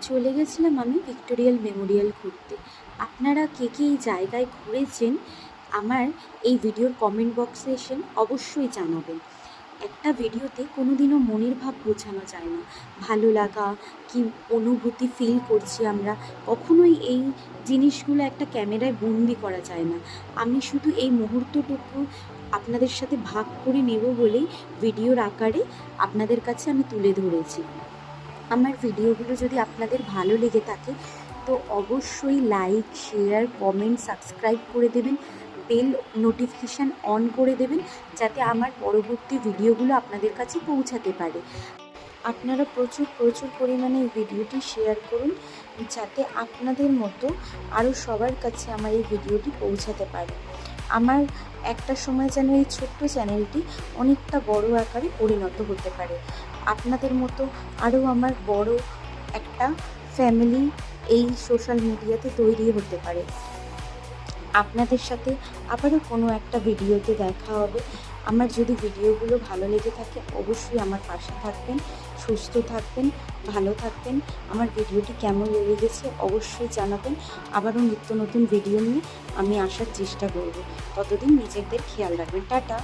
চলে গেছিলাম আমি ভিক্টোরিয়াল মেমোরিয়াল ঘুরতে। আপনারা কে কে এই জায়গায় ঘুরেছেন আমার এই ভিডিওর কমেন্ট বক্সে এসে অবশ্যই জানাবেন। একটা ভিডিওতে কোনোদিনও মনের ভাব বোঝানো যায় না, ভালো লাগা কি অনুভূতি ফিল করছি আমরা, কখনোই এই জিনিসগুলো একটা ক্যামেরায় বন্দি করা যায় না। আমি শুধু এই মুহূর্তটুকু আপনাদের সাথে ভাগ করে নেব বলেই ভিডিওর আকারে আপনাদের কাছে আমি তুলে ধরেছি। আমার ভিডিওগুলো যদি আপনাদের ভালো লেগে থাকে তো অবশ্যই লাইক, শেয়ার, কমেন্ট, সাবস্ক্রাইব করে দেবেন, বেল নোটিফিকেশান অন করে দেবেন, যাতে আমার পরবর্তী ভিডিওগুলো আপনাদের কাছে পৌঁছাতে পারে। আপনারা প্রচুর প্রচুর পরিমাণে এই ভিডিওটি শেয়ার করুন, যাতে আপনাদের মতো আরও সবার কাছে আমার এই ভিডিওটি পৌঁছাতে পারে। আমার একটা সময় যেন এই ছোট্ট চ্যানেলটি অনেকটা বড় আকারে পরিণত হতে পারে। আপনাদের মতো আরও আমার বড় একটা ফ্যামিলি এই সোশ্যাল মিডিয়াতে তৈরি হতে পারে। আপনাদের সাথে আবারও কোনো একটা ভিডিওতে দেখা হবে। আমার যদি ভিডিওগুলো ভালো লেগে থাকে অবশ্যই আমার পাশে থাকবেন, সুস্থ থাকবেন, ভালো থাকবেন। আমার ভিডিওটি কেমন লেগেছে অবশ্যই জানাবেন। আবারও নিত্য নতুন ভিডিও নিয়ে আমি আসার চেষ্টা করব। ততদিন নিজেদের খেয়াল রাখবেন। টাটা।